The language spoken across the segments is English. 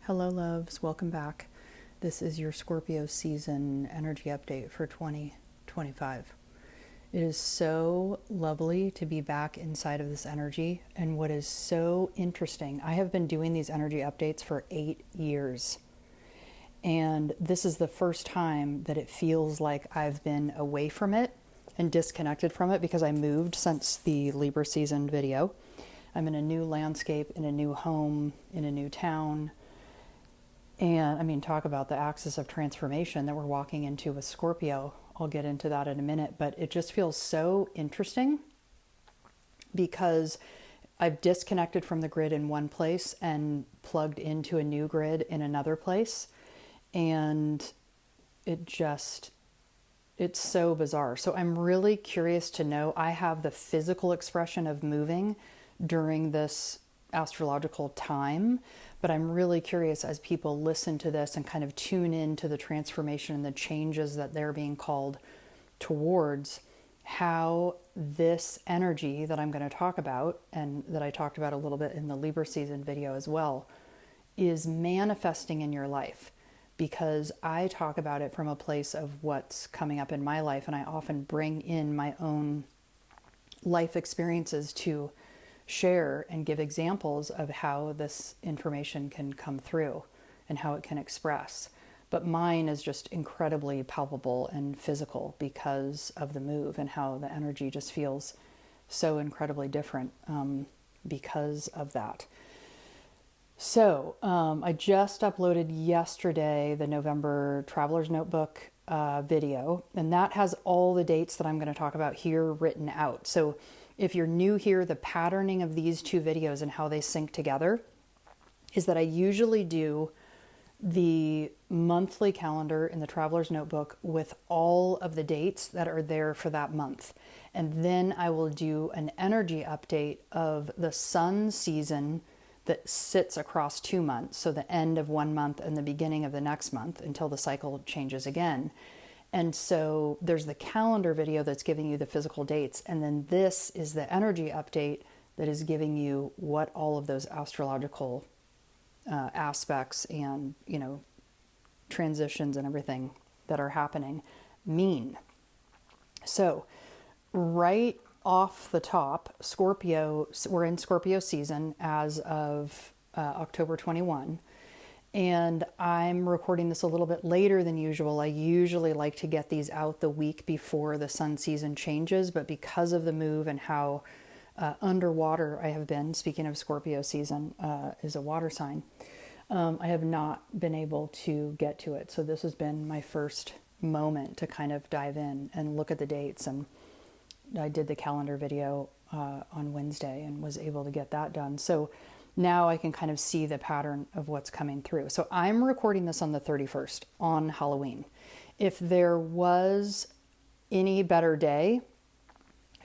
Hello, loves. Welcome back. This is your Scorpio season energy update for 2025. It is so lovely to be back inside of this energy. And what is so interesting, I have been doing these energy updates for 8 years. And this is the first time that it feels like I've been away from it and disconnected from it because I moved since the Libra season video. I'm in a new landscape, in a new home, in a new town. And I mean, talk about the axis of transformation that we're walking into with Scorpio. I'll get into that in a minute, but it just feels so interesting because I've disconnected from the grid in one place and plugged into a new grid in another place. And it's so bizarre. So I'm really curious to know, I have the physical expression of moving during this astrological time, but I'm really curious as people listen to this and kind of tune into the transformation and the changes that they're being called towards, how this energy that I'm going to talk about, and that I talked about a little bit in the Libra season video as well, is manifesting in your life. Because I talk about it from a place of what's coming up in my life, and I often bring in my own life experiences to share and give examples of how this information can come through and how it can express. But mine is just incredibly palpable and physical because of the move and how the energy just feels so incredibly different because of that. So I just uploaded yesterday the November Traveler's Notebook video, and that has all the dates that I'm going to talk about here written out. So if you're new here, the patterning of these two videos and how they sync together is that I usually do the monthly calendar in the Traveler's Notebook with all of the dates that are there for that month. And then I will do an energy update of the sun season that sits across 2 months. So the end of 1 month and the beginning of the next month until the cycle changes again. And so there's the calendar video that's giving you the physical dates. And then this is the energy update that is giving you what all of those astrological aspects and, transitions and everything that are happening mean. So right off the top, Scorpio, we're in Scorpio season as of October 21. And I'm recording this a little bit later than usual. I usually like to get these out the week before the sun season changes, but because of the move and how underwater I have been, speaking of Scorpio season, is a water sign, I have not been able to get to it. So this has been my first moment to kind of dive in and look at the dates. And I did the calendar video on Wednesday and was able to get that done. So now I can kind of see the pattern of what's coming through. So I'm recording this on the 31st, on Halloween. If there was any better day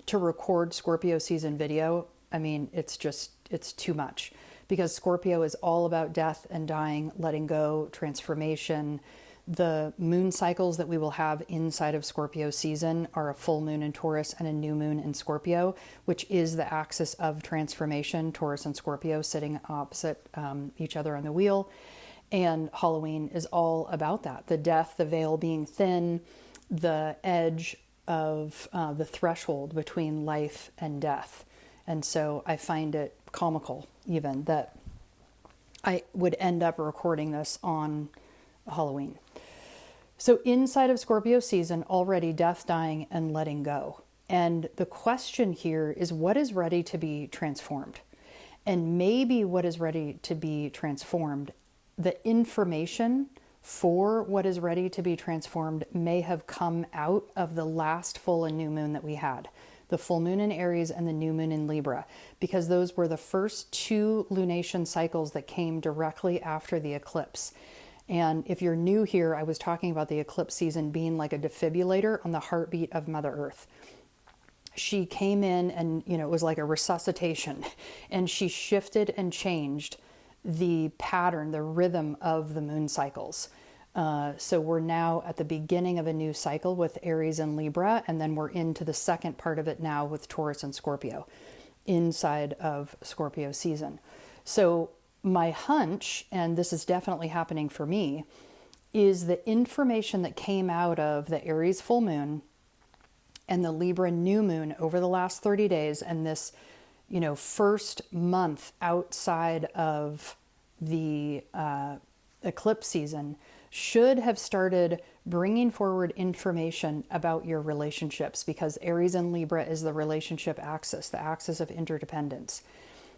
to record Scorpio season video, I mean, it's too much. Because Scorpio is all about death and dying, letting go, transformation. The moon cycles that we will have inside of Scorpio season are a full moon in Taurus and a new moon in Scorpio, which is the axis of transformation, Taurus and Scorpio sitting opposite each other on the wheel. And Halloween is all about that. The death, the veil being thin, the edge of the threshold between life and death. And so I find it comical even that I would end up recording this on Halloween. So inside of Scorpio season, already death, dying, and letting go. And the question here is, what is ready to be transformed? And maybe what is ready to be transformed, the information for what is ready to be transformed may have come out of the last full and new moon that we had. The full moon in Aries and the new moon in Libra, because those were the first two lunation cycles that came directly after the eclipse. And if you're new here, I was talking about the eclipse season being like a defibrillator on the heartbeat of Mother Earth. She came in and, it was like a resuscitation, and she shifted and changed the pattern, the rhythm of the moon cycles. So we're now at the beginning of a new cycle with Aries and Libra, and then we're into the second part of it now with Taurus and Scorpio inside of Scorpio season. So my hunch, and this is definitely happening for me, is the information that came out of the Aries full moon and the Libra new moon over the last 30 days and this, first month outside of the eclipse season should have started bringing forward information about your relationships, because Aries and Libra is the relationship axis, the axis of interdependence.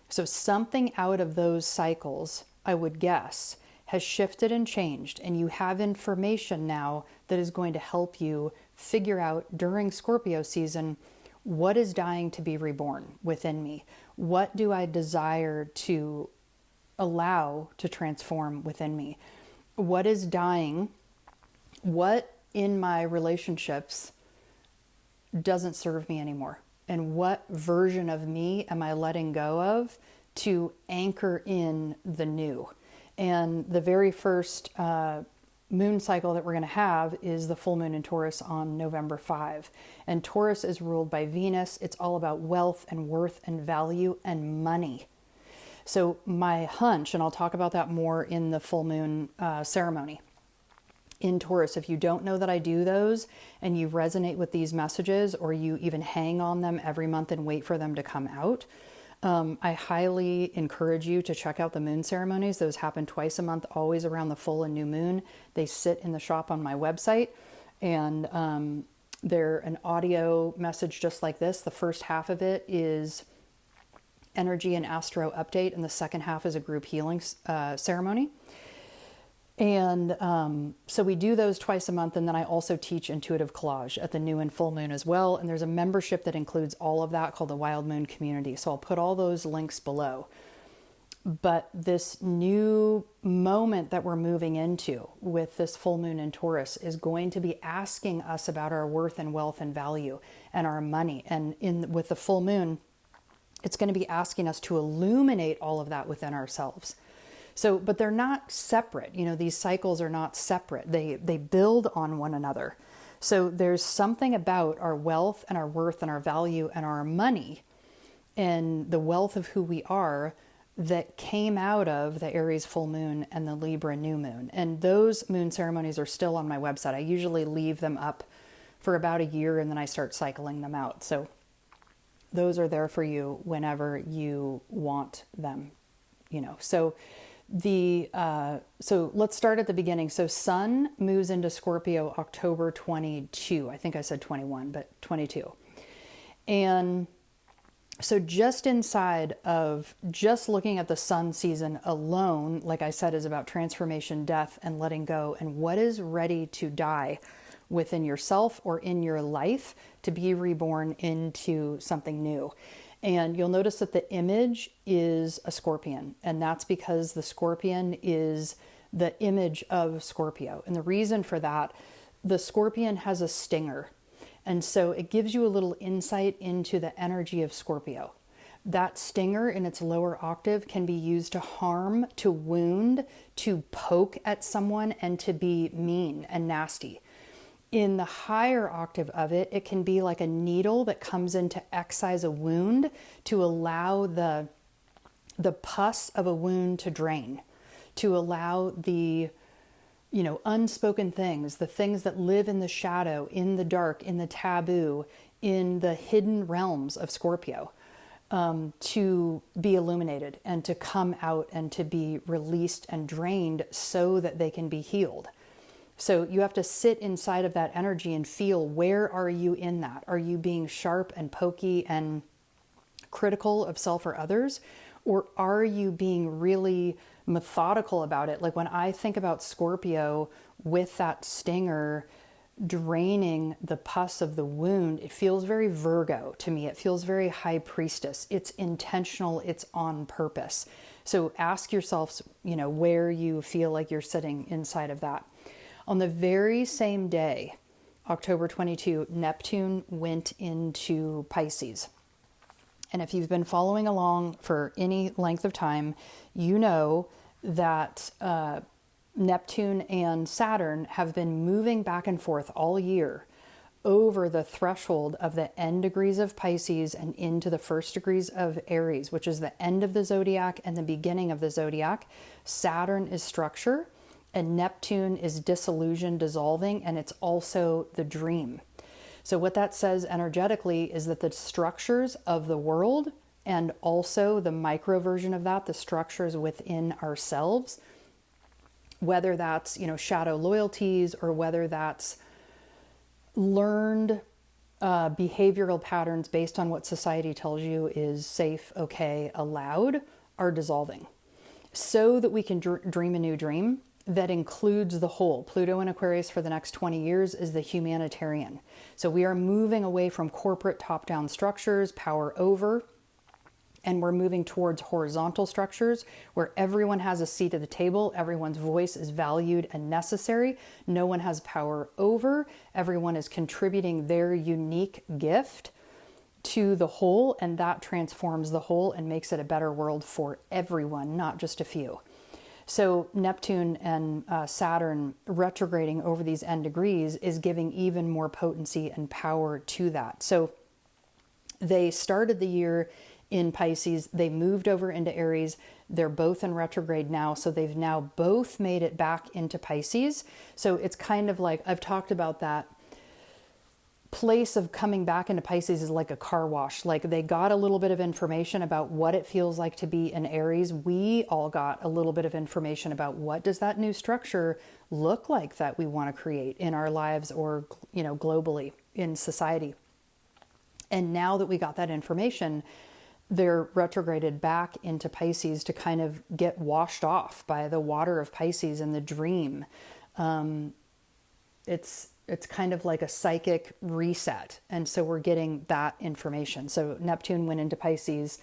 So something out of those cycles, I would guess, has shifted and changed, and you have information now that is going to help you figure out during Scorpio season, what is dying to be reborn within me? What do I desire to allow to transform within me? What is dying? What in my relationships doesn't serve me anymore? And what version of me am I letting go of to anchor in the new? And the very first moon cycle that we're going to have is the full moon in Taurus on November 5. And Taurus is ruled by Venus. It's all about wealth and worth and value and money. So my hunch, and I'll talk about that more in the full moon ceremony in Taurus, if you don't know that I do those and you resonate with these messages, or you even hang on them every month and wait for them to come out, I highly encourage you to check out the moon ceremonies. Those happen twice a month, always around the full and new moon. They sit in the shop on my website, and they're an audio message just like this. The first half of it is energy and astro update, and the second half is a group healing ceremony. And so we do those twice a month, and then I also teach intuitive collage at the new and full moon as well. And there's a membership that includes all of that called the Wild Moon Community. So I'll put all those links below. But this new moment that we're moving into with this full moon in Taurus is going to be asking us about our worth and wealth and value and our money. And with the full moon, it's going to be asking us to illuminate all of that within ourselves. So, but they're not separate. These cycles are not separate. They build on one another. So there's something about our wealth and our worth and our value and our money and the wealth of who we are that came out of the Aries full moon and the Libra new moon. And those moon ceremonies are still on my website. I usually leave them up for about a year and then I start cycling them out. So those are there for you whenever you want them, So so let's start at the beginning. So Sun moves into Scorpio October 22. I think I said 21, but 22. And so just inside of just looking at the Sun season alone, like I said, is about transformation, death, and letting go, and what is ready to die within yourself or in your life to be reborn into something new. And you'll notice that the image is a scorpion, and that's because the scorpion is the image of Scorpio. And the reason for that, the scorpion has a stinger. And so it gives you a little insight into the energy of Scorpio. That stinger in its lower octave can be used to harm, to wound, to poke at someone, and to be mean and nasty. In the higher octave of it, it can be like a needle that comes in to excise a wound, to allow the pus of a wound to drain, to allow the unspoken things, the things that live in the shadow, in the dark, in the taboo, in the hidden realms of Scorpio, to be illuminated and to come out and to be released and drained so that they can be healed. So you have to sit inside of that energy and feel, where are you in that? Are you being sharp and pokey and critical of self or others? Or are you being really methodical about it? Like when I think about Scorpio with that stinger draining the pus of the wound, it feels very Virgo to me. It feels very high priestess. It's intentional. It's on purpose. So ask yourselves, where you feel like you're sitting inside of that. On the very same day, October 22, Neptune went into Pisces. And if you've been following along for any length of time, you know that Neptune and Saturn have been moving back and forth all year over the threshold of the end degrees of Pisces and into the first degrees of Aries, which is the end of the zodiac and the beginning of the zodiac. Saturn is structure and Neptune is dissolution, dissolving, and it's also the dream. So what that says energetically is that the structures of the world and also the micro version of that, the structures within ourselves, whether that's, shadow loyalties or whether that's learned behavioral patterns based on what society tells you is safe, okay, allowed, are dissolving so that we can dream a new dream that includes the whole. Pluto in Aquarius for the next 20 years is the humanitarian. So we are moving away from corporate top-down structures, power over, and we're moving towards horizontal structures where everyone has a seat at the table, everyone's voice is valued and necessary, no one has power over, everyone is contributing their unique gift to the whole, and that transforms the whole and makes it a better world for everyone, not just a few. So Neptune and Saturn retrograding over these end degrees is giving even more potency and power to that. So they started the year in Pisces, they moved over into Aries, they're both in retrograde now, so they've now both made it back into Pisces. So it's kind of like, I've talked about that place of coming back into Pisces is like a car wash. Like they got a little bit of information about what it feels like to be in Aries. We all got a little bit of information about what does that new structure look like that we want to create in our lives or, globally in society. And now that we got that information, they're retrograded back into Pisces to kind of get washed off by the water of Pisces and the dream. It's kind of like a psychic reset. And so we're getting that information. So Neptune went into Pisces,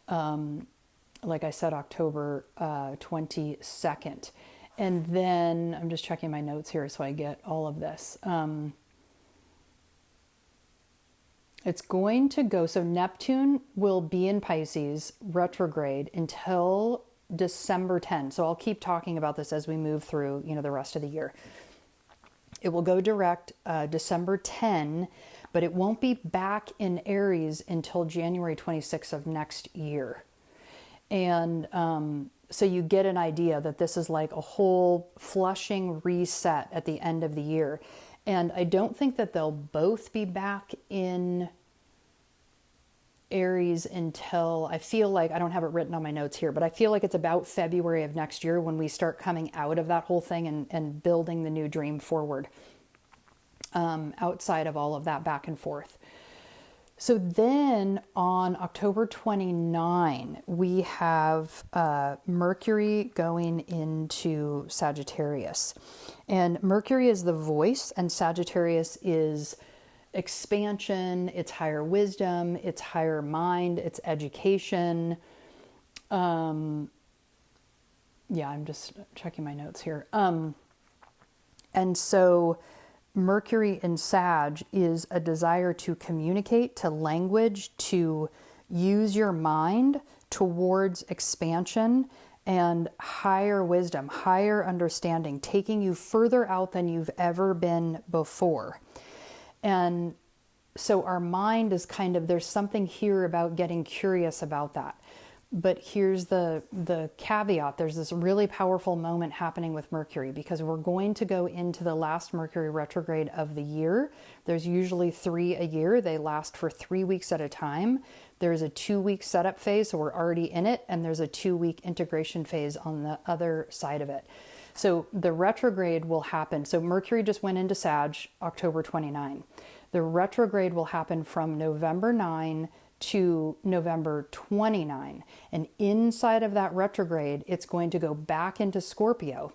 like I said, October 22nd. And then I'm just checking my notes here so I get all of this. It's going to go, so Neptune will be in Pisces retrograde until December 10. So I'll keep talking about this as we move through, the rest of the year. It will go direct December 10, but it won't be back in Aries until January 26th of next year. And so you get an idea that this is like a whole flushing reset at the end of the year. And I don't think that they'll both be back in Aries until, I feel like, I don't have it written on my notes here, but I feel like it's about February of next year when we start coming out of that whole thing and building the new dream forward, outside of all of that back and forth. So then on October 29, we have Mercury going into Sagittarius. And Mercury is the voice, and Sagittarius is expansion, it's higher wisdom, it's higher mind, it's education. I'm just checking my notes here. And so Mercury in Sag is a desire to communicate, to language, to use your mind towards expansion and higher wisdom, higher understanding, taking you further out than you've ever been before. And so our mind is kind of, there's something here about getting curious about that. But here's the caveat. There's this really powerful moment happening with Mercury because we're going to go into the last Mercury retrograde of the year. There's usually 3 a year. They last for 3 weeks at a time. There's a 2-week setup phase, so we're already in it, and there's a 2-week integration phase on the other side of it. So the retrograde will happen. So Mercury just went into Sag October 29. The retrograde will happen from November 9 to November 29. And inside of that retrograde, it's going to go back into Scorpio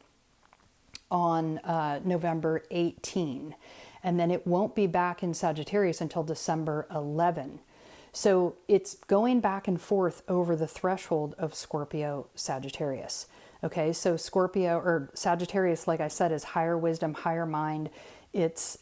on November 18. And then it won't be back in Sagittarius until December 11. So it's going back and forth over the threshold of Scorpio Sagittarius. Okay, so Scorpio or Sagittarius, like I said, is higher wisdom, higher mind. It's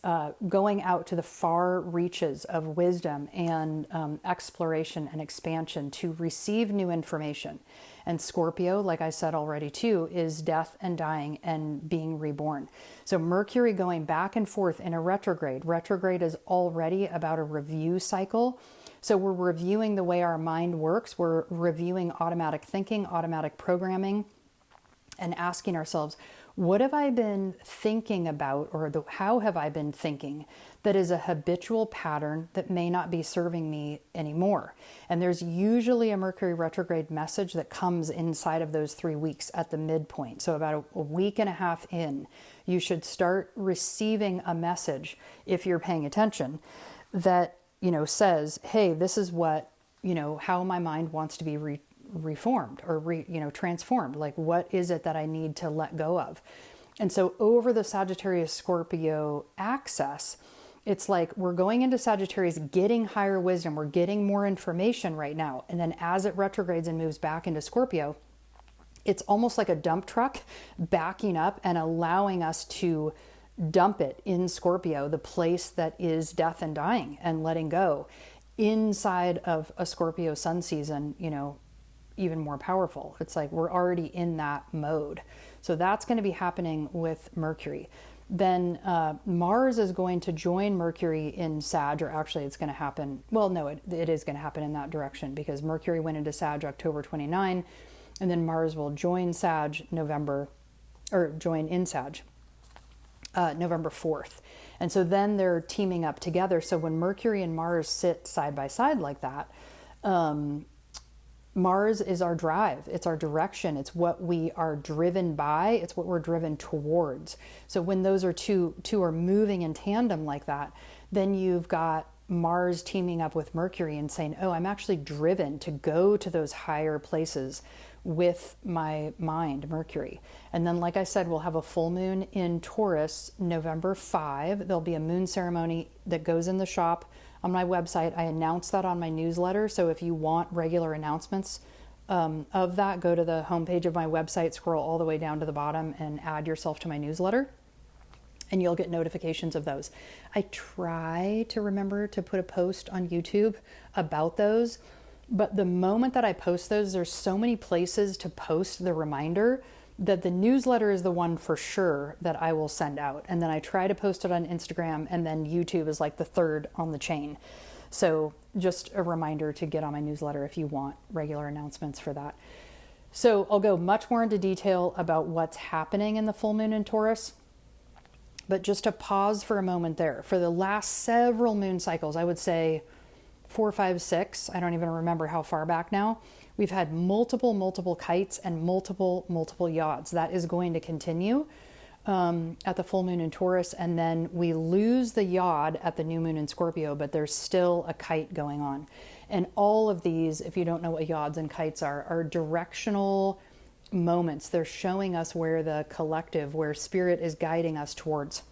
going out to the far reaches of wisdom and exploration and expansion to receive new information. And Scorpio, like I said already too, is death and dying and being reborn. So Mercury going back and forth in a retrograde. Retrograde is already about a review cycle. So we're reviewing the way our mind works. We're reviewing automatic thinking, automatic programming, and asking ourselves, what have I been thinking about, or how have I been thinking that is a habitual pattern that may not be serving me anymore? And there's usually a Mercury retrograde message that comes inside of those 3 weeks at the midpoint. So about a week and a half in, you should start receiving a message, if you're paying attention, that, says, hey, this is what, how my mind wants to be reformed or transformed. Like, what is it that I need to let go of? And so over the Sagittarius Scorpio axis, it's like we're going into Sagittarius getting higher wisdom, we're getting more information right now, and then as it retrogrades and moves back into Scorpio, it's almost like a dump truck backing up and allowing us to dump it in Scorpio, the place that is death and dying, and letting go inside of a Scorpio sun season, even more powerful. It's like we're already in that mode. So that's going to be happening with Mercury. Then Mars is going to join Mercury in Sag, or actually it's going to happen, well, no, it is going to happen in that direction, because Mercury went into Sag October 29, and then Mars will join Sag November 4th. And so then they're teaming up together. So when Mercury and Mars sit side by side like that, Mars is our drive, it's our direction, it's what we are driven by, it's what we're driven towards. So when those are two are moving in tandem like that, then you've got Mars teaming up with Mercury and saying, oh, I'm actually driven to go to those higher places with my mind, Mercury. And then, like I said, we'll have a full moon in Taurus, November 5. There'll be a moon ceremony that goes in the shop on my website. I announce that on my newsletter. So if you want regular announcements of that, go to the homepage of my website, scroll all the way down to the bottom and add yourself to my newsletter, and you'll get notifications of those. I try to remember to put a post on YouTube about those, but the moment that I post those, there's so many places to post the reminder that the newsletter is the one for sure that I will send out. And then I try to post it on Instagram, and then YouTube is like the third on the chain. So just a reminder to get on my newsletter if you want regular announcements for that. So I'll go much more into detail about what's happening in the full moon in Taurus. But just to pause for a moment there, for the last several moon cycles, I would say 4, 5, 6, I don't even remember how far back now, we've had multiple kites and multiple yods. That is going to continue at the full moon in Taurus, and then we lose the yod at the new moon in Scorpio, but there's still a kite going on. And all of these, if you don't know what yods and kites are directional moments. They're showing us where the collective, where spirit is guiding us towards,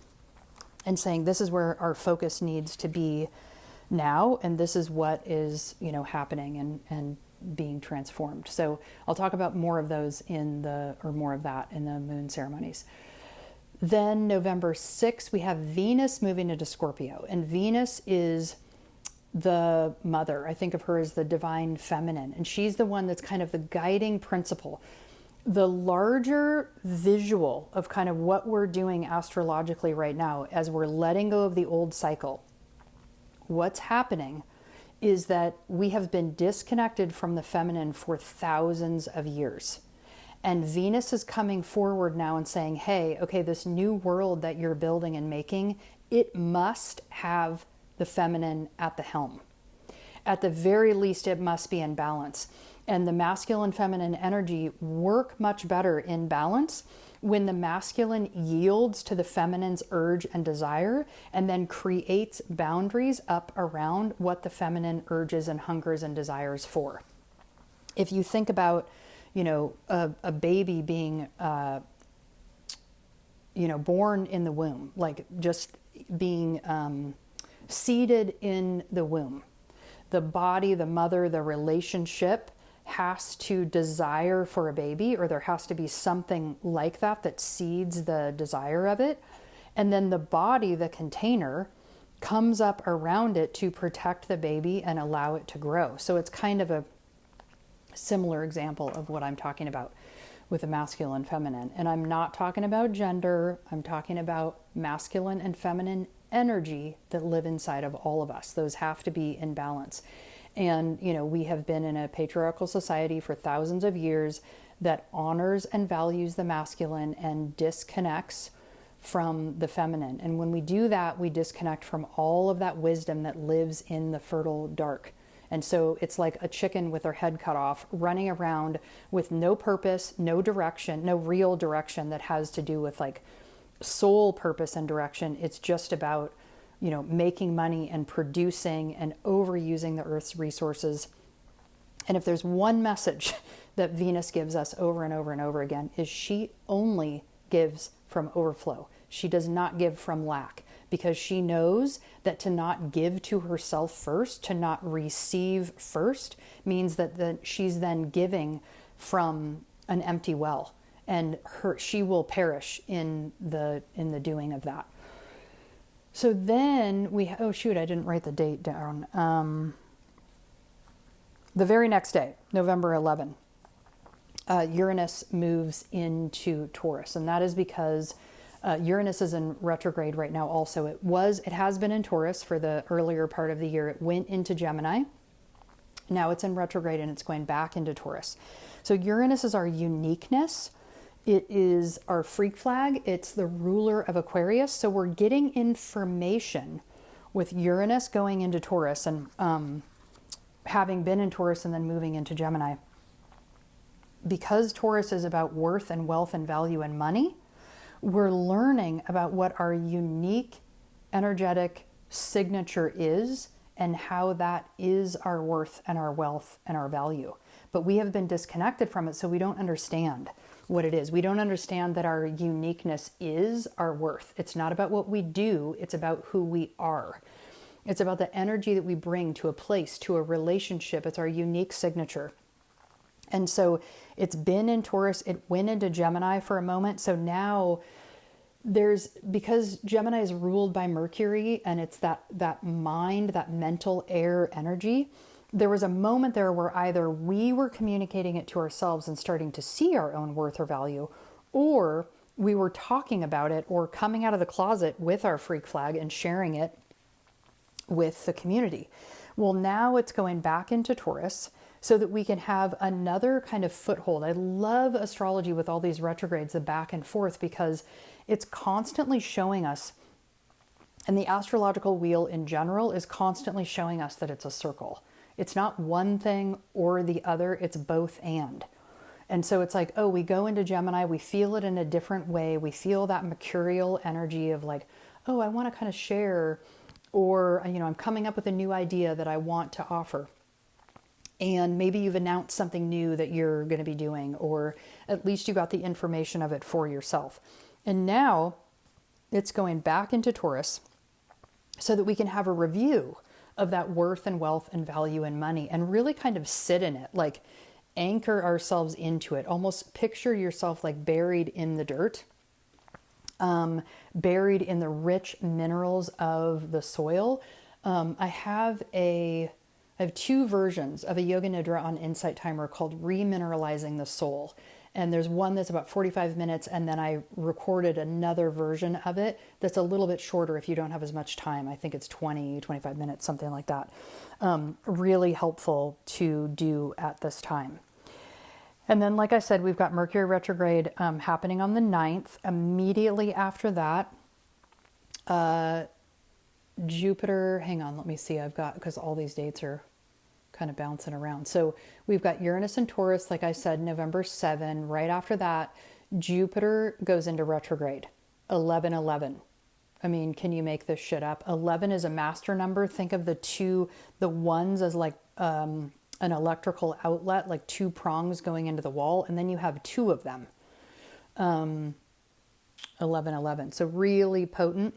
and saying this is where our focus needs to be now, and this is what is, happening and being transformed. So I'll talk about more of those more of that in the moon ceremonies. Then November 6th, we have Venus moving into Scorpio, and Venus is the mother. I think of her as the divine feminine, and she's the one that's kind of the guiding principle, the larger visual of kind of what we're doing astrologically right now as we're letting go of the old cycle. What's happening is that we have been disconnected from the feminine for thousands of years. And Venus is coming forward now and saying, hey, okay, this new world that you're building and making, it must have the feminine at the helm. At the very least, it must be in balance. And the masculine feminine energy work much better in balance when the masculine yields to the feminine's urge and desire, and then creates boundaries up around what the feminine urges and hungers and desires for. If you think about, a baby being, born in the womb, like just being seated in the womb, the body, the mother, the relationship has to desire for a baby, or there has to be something like that that seeds the desire of it. And then the body, the container, comes up around it to protect the baby and allow it to grow. So it's kind of a similar example of what I'm talking about with the masculine, feminine. And I'm not talking about gender. I'm talking about masculine and feminine energy that live inside of all of us. Those have to be in balance. And, you know, we have been in a patriarchal society for thousands of years that honors and values the masculine and disconnects from the feminine. And when we do that, we disconnect from all of that wisdom that lives in the fertile dark. And so it's like a chicken with their head cut off, running around with no purpose, no direction, no real direction that has to do with like soul purpose and direction. It's just about, you know, making money and producing and overusing the earth's resources. And if there's one message that Venus gives us over and over and over again, is she only gives from overflow. She does not give from lack, because she knows that to not give to herself first, to not receive first, means that she's then giving from an empty well, and she will perish in the doing of that. So then oh shoot, I didn't write the date down. The very next day, November 11, Uranus moves into Taurus, and that is because Uranus is in retrograde right now. Also, it has been in Taurus for the earlier part of the year. It went into Gemini. Now it's in retrograde and it's going back into Taurus. So Uranus is our uniqueness. It is our freak flag. It's the ruler of Aquarius. So we're getting information with Uranus going into Taurus and having been in Taurus and then moving into Gemini. Because Taurus is about worth and wealth and value and money, we're learning about what our unique energetic signature is and how that is our worth and our wealth and our value. But we have been disconnected from it, so we don't understand what it is. We don't understand that our uniqueness is our worth. It's not about what we do, it's about who we are. It's about the energy that we bring to a place, to a relationship. It's our unique signature. And so it's been in Taurus, it went into Gemini for a moment. So now because Gemini is ruled by Mercury and it's that mind, that mental air energy, there was a moment there where either we were communicating it to ourselves and starting to see our own worth or value, or we were talking about it or coming out of the closet with our freak flag and sharing it with the community. Well, now it's going back into Taurus so that we can have another kind of foothold. I love astrology with all these retrogrades, the back and forth, because it's constantly showing us, and the astrological wheel in general is constantly showing us that it's a circle. It's not one thing or the other, it's both and. And so it's like, oh, we go into Gemini, we feel it in a different way. We feel that mercurial energy of like, oh, I want to kind of share, or, you know, I'm coming up with a new idea that I want to offer. And maybe you've announced something new that you're going to be doing, or at least you got the information of it for yourself. And now it's going back into Taurus so that we can have a review of that worth and wealth and value and money and really kind of sit in it, like anchor ourselves into it. Almost picture yourself like buried in the dirt, buried in the rich minerals of the soil. I have two versions of a Yoga Nidra on Insight Timer called Remineralizing the Soul. And there's one that's about 45 minutes, and then I recorded another version of it that's a little bit shorter if you don't have as much time. I think it's 25 minutes, something like that. Really helpful to do at this time. And then, like I said, we've got Mercury retrograde happening on the 9th. Immediately after that, Jupiter, hang on, let me see. because all these dates are kind of bouncing around. So we've got Uranus and Taurus, like I said, November 7. Right after that, Jupiter goes into retrograde, 11/11. I mean, can you make this shit up? 11 is a master number. Think of the ones as like an electrical outlet, like two prongs going into the wall, and then you have two of them. 11/11. So really potent.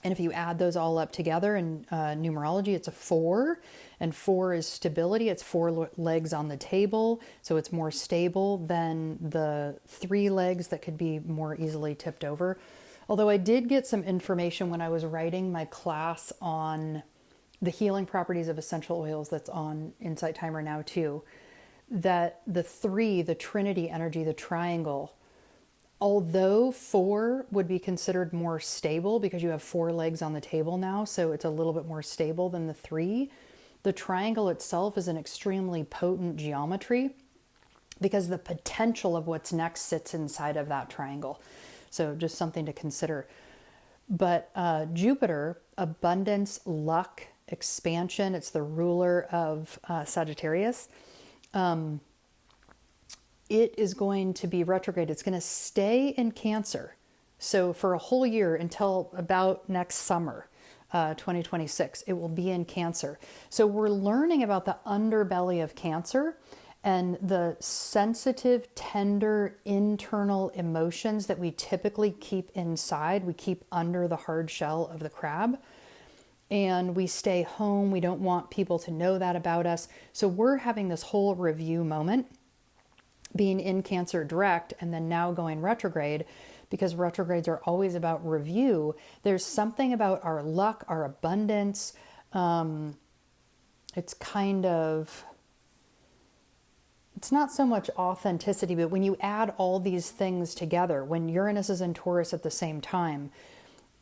And if you add those all up together in numerology, it's a 4. And 4 is stability. It's 4 legs on the table. So it's more stable than the 3 legs that could be more easily tipped over. Although I did get some information when I was writing my class on the healing properties of essential oils that's on Insight Timer now too, that the three, the Trinity energy, the triangle, although 4 would be considered more stable because you have 4 legs on the table now, so it's a little bit more stable than the 3, the triangle itself is an extremely potent geometry because the potential of what's next sits inside of that triangle. So just something to consider. But Jupiter, abundance, luck, expansion, it's the ruler of Sagittarius. It is going to be retrograde. It's going to stay in Cancer. So for a whole year until about next summer, 2026, it will be in Cancer. So we're learning about the underbelly of Cancer and the sensitive, tender, internal emotions that we typically keep inside. We keep under the hard shell of the crab. And we stay home. We don't want people to know that about us. So we're having this whole review moment, being in Cancer direct and then now going retrograde, because retrogrades are always about review. There's something about our luck, our abundance. It's not so much authenticity, but when you add all these things together, when Uranus is in Taurus at the same time,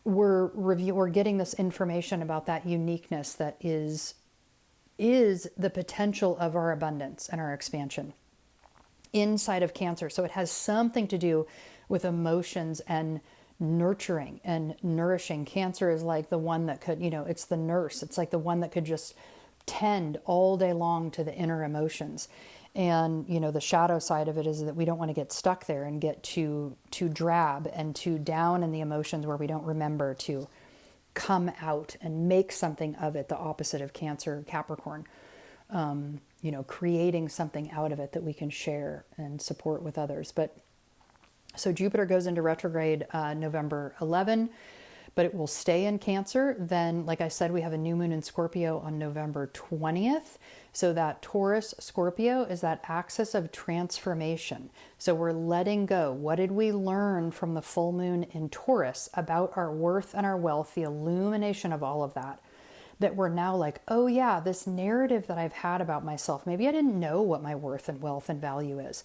we're getting this information about that uniqueness that is the potential of our abundance and our expansion inside of Cancer. So it has something to do with emotions and nurturing and nourishing. Cancer is like the one that could, it's the nurse. It's like the one that could just tend all day long to the inner emotions. And, the shadow side of it is that we don't want to get stuck there and get too drab and too down in the emotions where we don't remember to come out and make something of it, the opposite of Cancer, Capricorn. Creating something out of it that we can share and support with others. But so Jupiter goes into retrograde November 11, but it will stay in Cancer. Then, like I said, we have a new moon in Scorpio on November 20th. So that Taurus Scorpio is that axis of transformation. So we're letting go. What did we learn from the full moon in Taurus about our worth and our wealth, the illumination of all of that? That we're now like, oh yeah, this narrative that I've had about myself, maybe I didn't know what my worth and wealth and value is.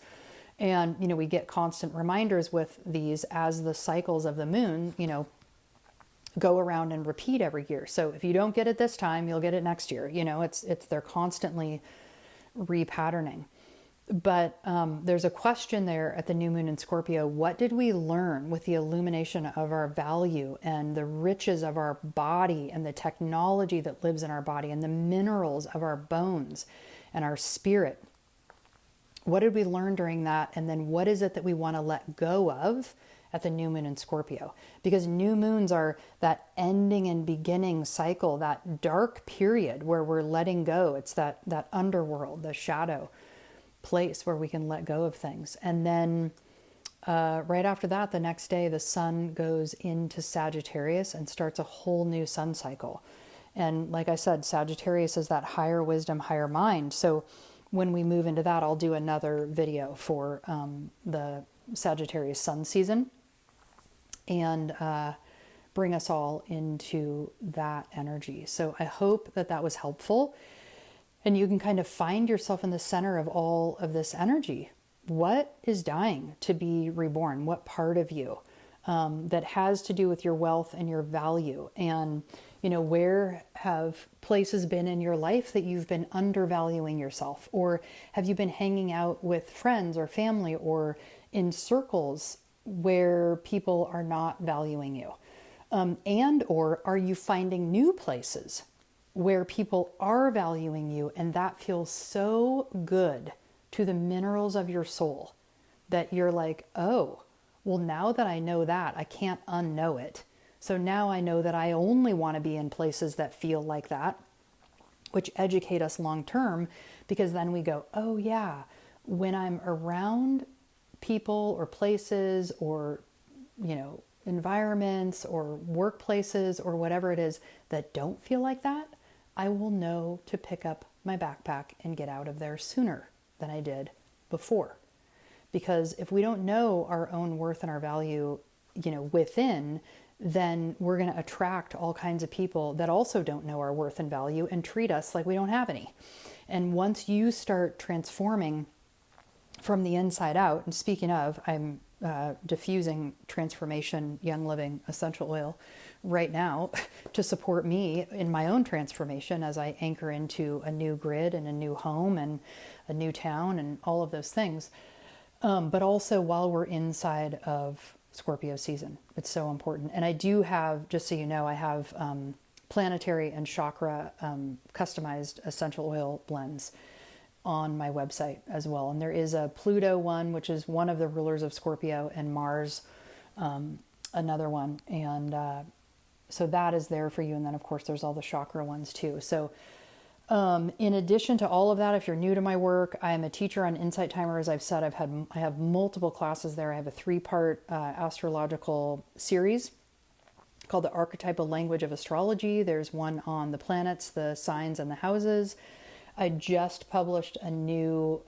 And, we get constant reminders with these as the cycles of the moon, go around and repeat every year. So if you don't get it this time, you'll get it next year. They're constantly repatterning. But there's a question there at the new moon in Scorpio. What did we learn with the illumination of our value and the riches of our body and the technology that lives in our body and the minerals of our bones and our spirit? What did we learn during that? And then what is it that we want to let go of at the new moon in Scorpio? Because new moons are that ending and beginning cycle, that dark period where we're letting go. It's that underworld, the shadow place where we can let go of things. And then right after that, the next day, the sun goes into Sagittarius and starts a whole new sun cycle. And like I said, Sagittarius is that higher wisdom, higher mind. So when we move into that, I'll do another video for the Sagittarius sun season and bring us all into that energy. So I hope that was helpful. And you can kind of find yourself in the center of all of this energy. What is dying to be reborn? What part of you that has to do with your wealth and your value? And, where have places been in your life that you've been undervaluing yourself? Or have you been hanging out with friends or family or in circles where people are not valuing you? And or are you finding new places where people are valuing you, and that feels so good to the minerals of your soul that you're like, oh, well, now that I know that, I can't unknow it. So now I know that I only want to be in places that feel like that, which educate us long term, because then we go, oh yeah, when I'm around people or places or, environments or workplaces or whatever it is that don't feel like that, I will know to pick up my backpack and get out of there sooner than I did before. Because if we don't know our own worth and our value, within, then we're going to attract all kinds of people that also don't know our worth and value and treat us like we don't have any. And once you start transforming from the inside out, and speaking of, I'm diffusing Transformation Young Living essential oil right now to support me in my own transformation as I anchor into a new grid and a new home and a new town and all of those things. But also while we're inside of Scorpio season, it's so important. And I do have, just so you know, I have planetary and chakra customized essential oil blends on my website as well. And there is a Pluto one, which is one of the rulers of Scorpio, and Mars, another one. And so that is there for you. And then of course there's all the chakra ones too. So in addition to all of that, if you're new to my work, I am a teacher on Insight Timer. As I've said, I have multiple classes there. I have a 3-part astrological series called The Archetypal Language of Astrology. There's one on the planets, the signs, and the houses. I just published a new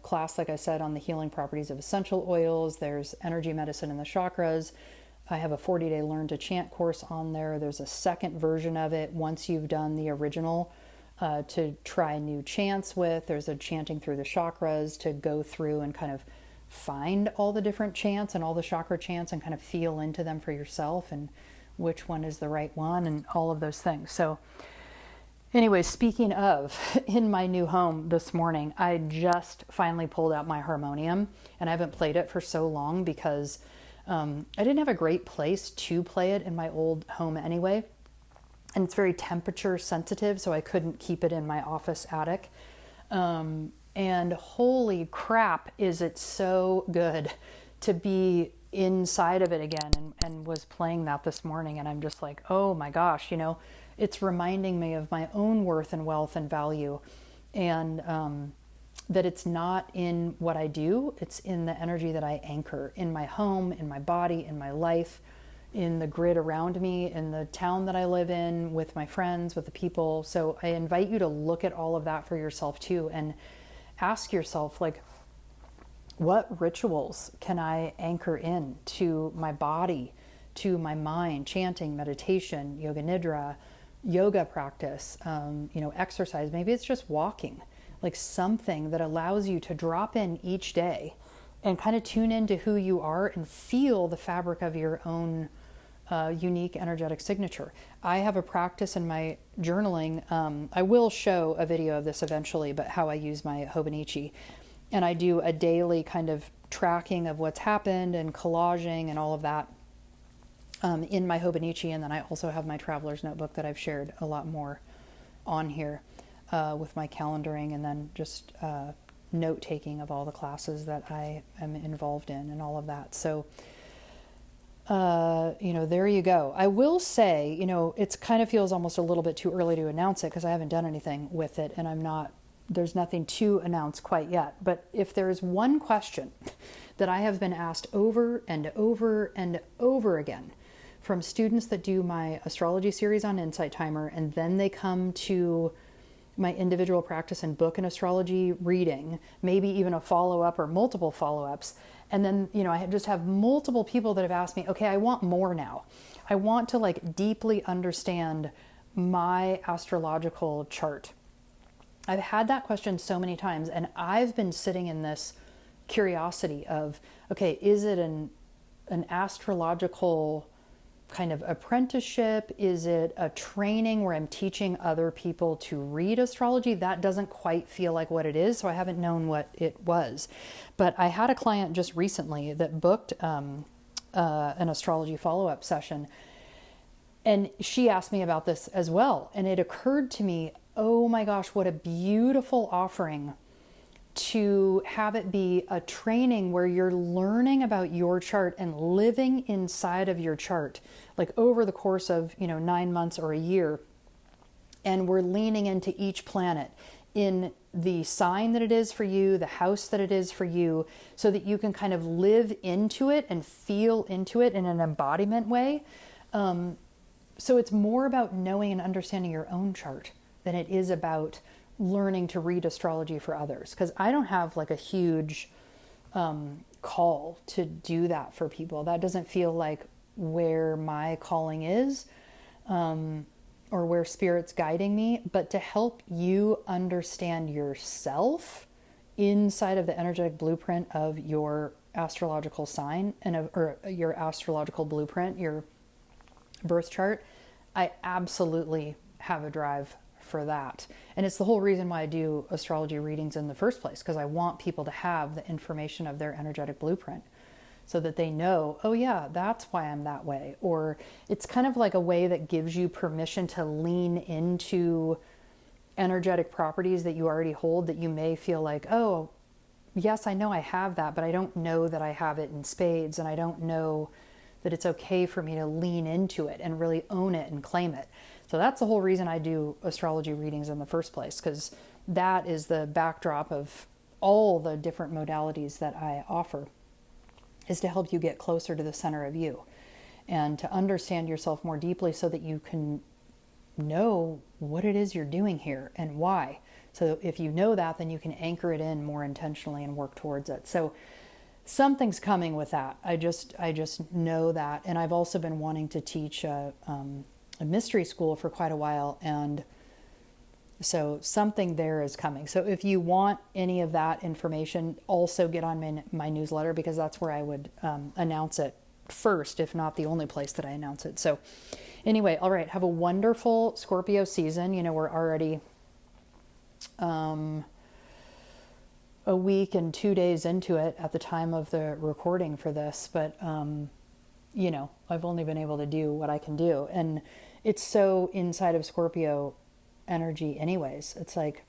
class, like I said, on the healing properties of essential oils. There's energy medicine and the chakras. I have a 40-day Learn to Chant course on there. There's a second version of it once you've done the original to try new chants with. There's a chanting through the chakras to go through and kind of find all the different chants and all the chakra chants and kind of feel into them for yourself and which one is the right one and all of those things. So anyway, speaking of, in my new home this morning, I just finally pulled out my harmonium, and I haven't played it for so long because I didn't have a great place to play it in my old home anyway. And it's very temperature sensitive, so I couldn't keep it in my office attic. And holy crap, is it so good to be inside of it again, and was playing that this morning. And I'm just like, oh my gosh, it's reminding me of my own worth and wealth and value. And that it's not in what I do, it's in the energy that I anchor in my home, in my body, in my life, in the grid around me, in the town that I live in, with my friends, with the people. So I invite you to look at all of that for yourself too, and ask yourself, like, what rituals can I anchor in to my body, to my mind? Chanting, meditation, yoga nidra, yoga practice, exercise. Maybe it's just walking, like something that allows you to drop in each day and kind of tune into who you are and feel the fabric of your own unique energetic signature. I have a practice in my journaling. I will show a video of this eventually, but how I use my Hobonichi. And I do a daily kind of tracking of what's happened and collaging and all of that in my Hobonichi. And then I also have my traveler's notebook that I've shared a lot more on here with my calendaring, and then just note-taking of all the classes that I am involved in and all of that. So, there you go. I will say, it kind of feels almost a little bit too early to announce it because I haven't done anything with it, and there's nothing to announce quite yet. But if there is one question that I have been asked over and over and over again from students that do my astrology series on Insight Timer, and then they come to my individual practice and book an astrology reading, maybe even a follow-up or multiple follow-ups. And then, I just have multiple people that have asked me, okay, I want more now. I want to deeply understand my astrological chart. I've had that question so many times, and I've been sitting in this curiosity of, okay, is it an astrological kind of apprenticeship? Is it a training where I'm teaching other people to read astrology? That doesn't quite feel like what it is, so I haven't known what it was. But I had a client just recently that booked an astrology follow-up session, and she asked me about this as well. And it occurred to me, oh my gosh, what a beautiful offering to have it be a training where you're learning about your chart and living inside of your chart, over the course of, 9 months or a year. And we're leaning into each planet in the sign that it is for you, the house that it is for you, so that you can kind of live into it and feel into it in an embodiment way. So it's more about knowing and understanding your own chart than it is about learning to read astrology for others. Because I don't have a huge call to do that for people. That doesn't feel like where my calling is, or where Spirit's guiding me, but to help you understand yourself inside of the energetic blueprint of your astrological sign or your astrological blueprint, your birth chart. I absolutely have a drive for that. And it's the whole reason why I do astrology readings in the first place, because I want people to have the information of their energetic blueprint so that they know, oh yeah, that's why I'm that way. Or it's kind of like a way that gives you permission to lean into energetic properties that you already hold, that you may feel like, oh, yes, I know I have that, but I don't know that I have it in spades, and I don't know that it's okay for me to lean into it and really own it and claim it. So that's the whole reason I do astrology readings in the first place, because that is the backdrop of all the different modalities that I offer, is to help you get closer to the center of you and to understand yourself more deeply so that you can know what it is you're doing here and why. So if you know that, then you can anchor it in more intentionally and work towards it. So something's coming with that. I just know that. And I've also been wanting to teach a mystery school for quite a while. And so something there is coming. So if you want any of that information, also get on my newsletter, because that's where I would announce it first, if not the only place that I announce it. So anyway, all right, have a wonderful Scorpio season. You know, we're already a week and 2 days into it at the time of the recording for this, but you know, I've only been able to do what I can do, and it's so inside of Scorpio energy anyways. It's like,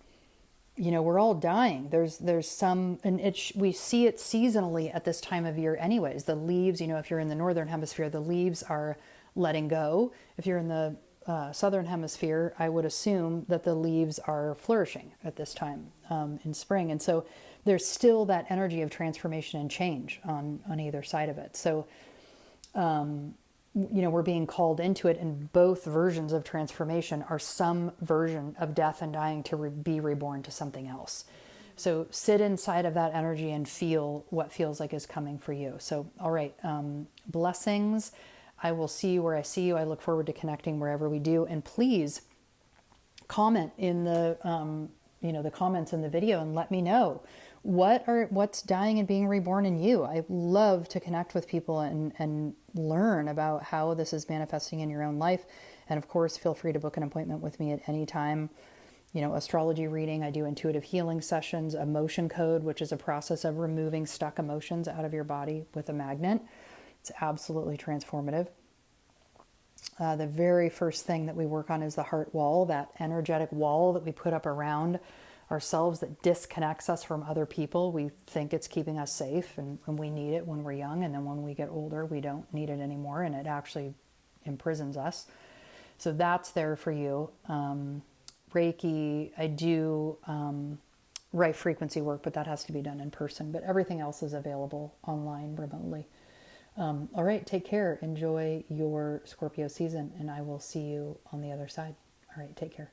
you know, we're all dying. There's some, and we see it seasonally at this time of year anyways. The leaves, you know, if you're in the northern hemisphere, the leaves are letting go. If you're in the southern hemisphere, I would assume that the leaves are flourishing at this time in spring. And so there's still that energy of transformation and change on either side of it. So, you know, we're being called into it, and both versions of transformation are some version of death and dying to be reborn to something else. So sit inside of that energy and feel what feels like is coming for you. So, all right, blessings. I will see you where I see you. I look forward to connecting wherever we do. And please comment in the, you know, the comments in the video and let me know what's dying and being reborn in you. I love to connect with people and learn about how this is manifesting in your own life. And of course, feel free to book an appointment with me at any time. You know, astrology reading, I do intuitive healing sessions, emotion code, which is a process of removing stuck emotions out of your body with a magnet. It's absolutely transformative. The very first thing that we work on is the heart wall, that energetic wall that we put up around ourselves that disconnects us from other people. We think it's keeping us safe, and we need it when we're young, and then when we get older, we don't need it anymore, and it actually imprisons us. So that's there for you. Reiki, I do right frequency work, but that has to be done in person. But everything else is available online, remotely. All right, take care. Enjoy your Scorpio season, and I will see you on the other side. All right, take care.